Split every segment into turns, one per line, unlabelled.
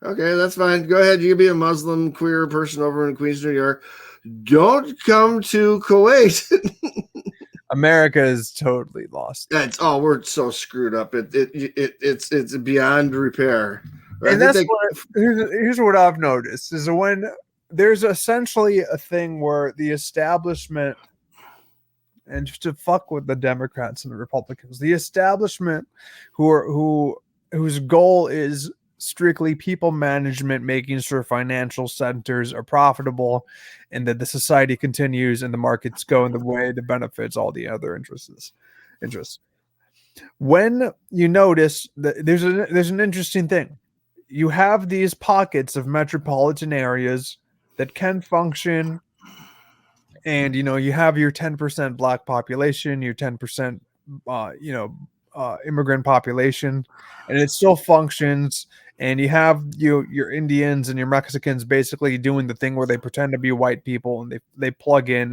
Okay, that's fine. Go ahead. You can be a Muslim queer person over in Queens, New York. Don't come to Kuwait.
America is totally lost.
We're so screwed up. It's beyond repair. I
And
think
that's
they.
what here's what I've noticed is when there's essentially a thing where the establishment, and just to fuck with the Democrats and the Republicans, the establishment whose goal is strictly people management, making sure financial centers are profitable and that the society continues and the markets go in the way that benefits all the other interests. When you notice that there's an interesting thing. You have these pockets of metropolitan areas that can function, and you have your 10% black population, your 10% immigrant population, and it still functions. And you have your Indians and your Mexicans basically doing the thing where they pretend to be white people and they plug in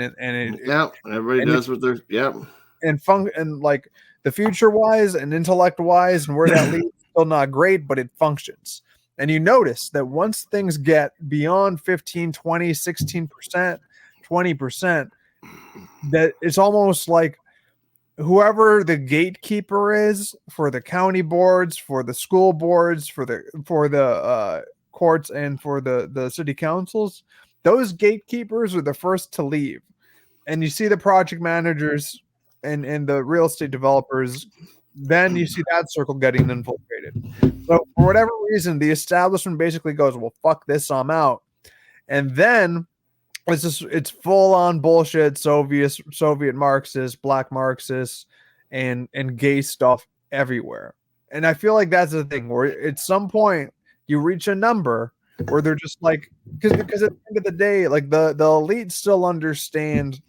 Yeah, everybody
and
does what they're. Yep.
and like the future wise and intellect wise and where that leads, still not great, but it functions. And you notice that once things get beyond 15, 20, 16%, 20%, that it's almost like whoever the gatekeeper is for the county boards, for the school boards, for the courts, and for the city councils, those gatekeepers are the first to leave. And you see the project managers and the real estate developers, then you see that circle getting infiltrated. So for whatever reason, the establishment basically goes, well, fuck this, I'm out. And then it's full on bullshit, Soviet Marxists, black Marxists, and gay stuff everywhere. And I feel like that's the thing where at some point you reach a number where they're just like, because at the end of the day, like the elite still understand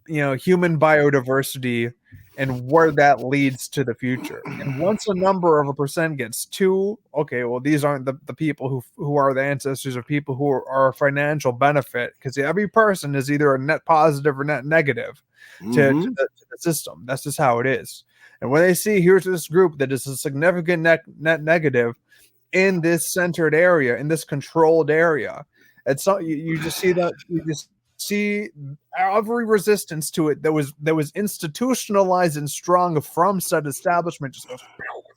human biodiversity and where that leads to the future. And once a number of a percent gets too, okay, well, these aren't the people who are the ancestors of people who are a financial benefit, because every person is either a net positive or net negative to the system. That's just how it is. And when they see here's this group that is a significant net negative in this centered area, in this controlled area, it's not, you just see that, you just see every resistance to it that was institutionalized and strong from said establishment just goes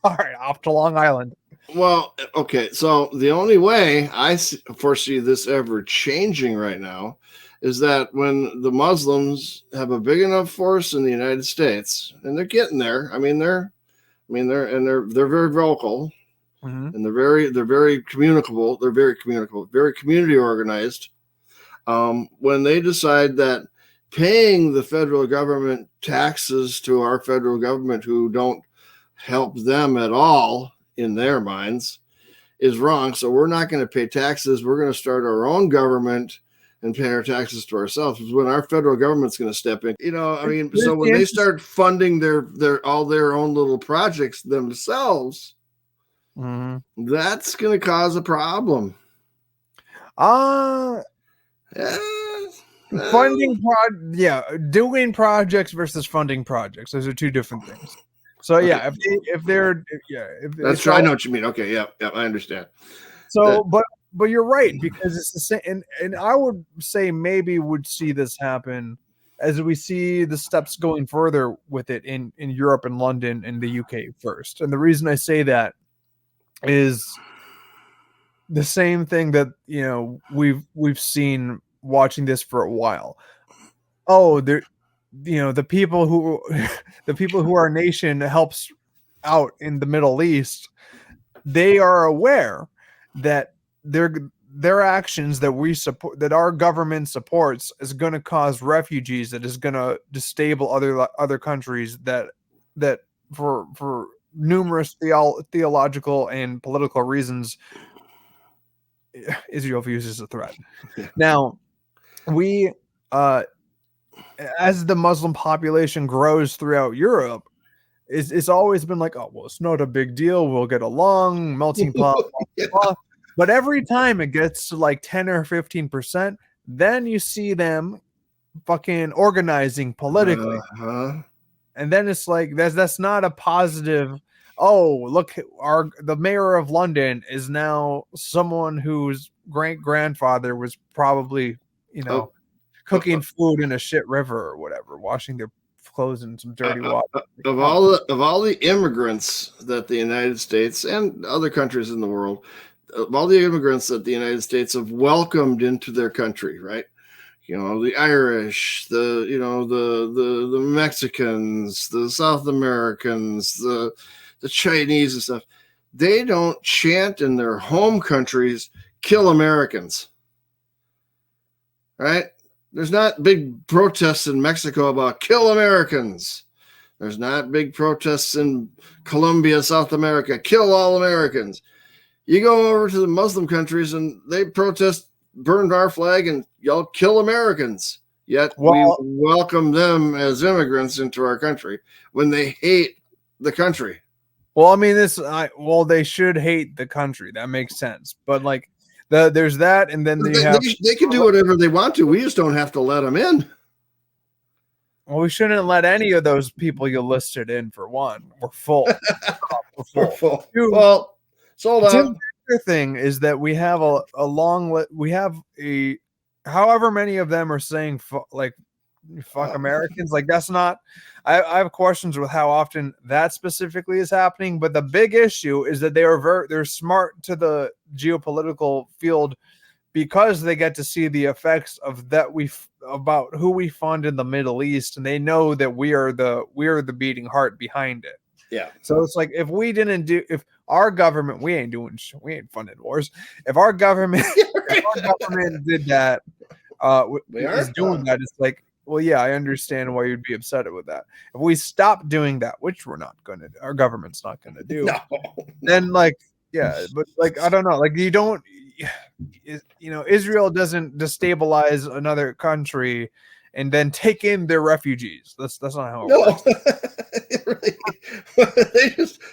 all right off to Long Island.
Well, okay, so the only way I foresee this ever changing right now is that when the Muslims have a big enough force in the United States, and they're getting there. They're very vocal, and they're very communicable. They're very communicable, very community organized. When they decide that paying the federal government taxes to our federal government, who don't help them at all in their minds, is wrong. So we're not going to pay taxes. We're going to start our own government and pay our taxes to ourselves. When our federal government's going to step in, so when they start funding their all their own little projects themselves, that's going to cause a problem.
Doing projects versus funding projects, those are two different things. So okay.
That's true. I know what you mean. Okay, yeah, I understand.
So but you're right, because it's the same, and I would say maybe would see this happen as we see the steps going further with it in Europe and London and the UK first. And the reason I say that is the same thing that we've seen watching this for a while. Oh, the people who our nation helps out in the Middle East, they are aware that their actions that we support, that our government supports, is going to cause refugees, that is going to destabilize other countries, that for numerous theological and political reasons, Israel views as a threat. Now, we as the Muslim population grows throughout Europe, it's always been like, oh, well, it's not a big deal. We'll get along, melting pot. Blah, blah, blah. But every time it gets to like 10 or 15%, then you see them fucking organizing politically. And then it's like, that's not a positive oh, look, the mayor of London is now someone whose great grandfather was probably,
Oh,
cooking food in a shit river or whatever, washing their clothes in some dirty water.
of all the immigrants that the United States and other countries in the world, of all the immigrants that the United States have welcomed into their country, right? The Irish, the Mexicans, the South Americans, the Chinese and stuff. They don't chant in their home countries, "Kill Americans." Right? There's not big protests in Mexico about "Kill Americans." There's not big protests in Colombia, South America, "Kill all Americans." You go over to the Muslim countries and they protest, "Burned our flag," and y'all "Kill Americans." Yet we welcome them as immigrants into our country when they hate the country.
Well, I mean, they should hate the country. That makes sense. But like, there's that, and then
they can do whatever they want to. We just don't have to let them in.
Well, we shouldn't let any of those people you listed in. For one, we're full.
We're full. Well, sold out.
The other thing is that we have however many of them are saying fuck Americans. Like, that's not. I have questions with how often that specifically is happening, but the big issue is that they're smart to the geopolitical field because they get to see the effects of that about who we fund in the Middle East, and they know that we are the beating heart behind it.
Yeah.
So it's like, if our government, we ain't funding wars. If our government, did that, is doing that, it's like, well, yeah, I understand why you'd be upset with that. If we stop doing that, which we're not going to, our government's not going to do, then but I don't know, you don't, Israel doesn't destabilize another country and then take in their refugees. That's not how it
works.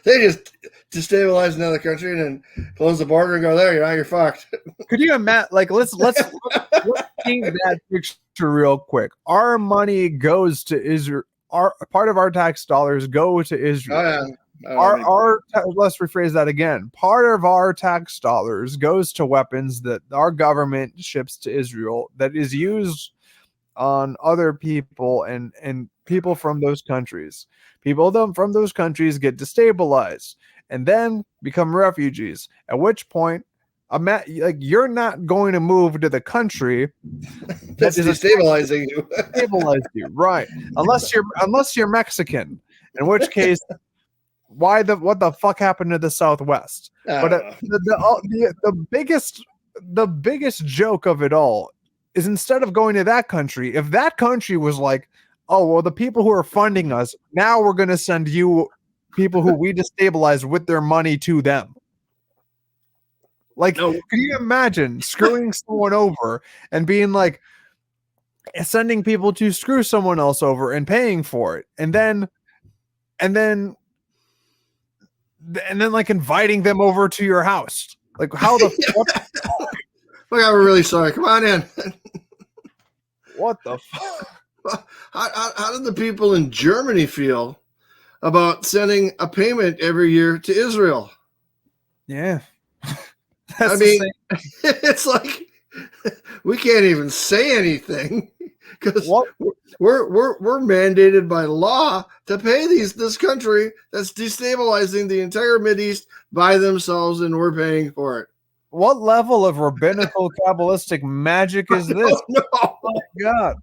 they just destabilize another country and then close the border and go, there, you're fucked.
Could you imagine? Let's paint that picture real quick. Our money goes to Israel. Part of our tax dollars go to Israel. Let's rephrase that again. Part of our tax dollars goes to weapons that our government ships to Israel that is used on other people and people from those countries. People from those countries get destabilized and then become refugees. At which point, you're not going to move to the country
that's destabilizing you.
Stabilize you, right? Unless you're Mexican, in which case, what the fuck happened to the Southwest? But the biggest joke of it all is, instead of going to that country, if that country was like, oh, well, the people who are funding us, now we're going to send you people who we destabilized with their money to them. Can you imagine screwing someone over and being like, sending people to screw someone else over and paying for it, and then like inviting them over to your house? Like, how the fuck?
Look, I'm really sorry. Come on in.
What the fuck?
How did the people in Germany feel about sending a payment every year to Israel?
Yeah.
It's like we can't even say anything because we're mandated by law to pay this country that's destabilizing the entire Mideast by themselves, and we're paying for it.
What level of rabbinical Kabbalistic magic is this?
No.
Oh my God.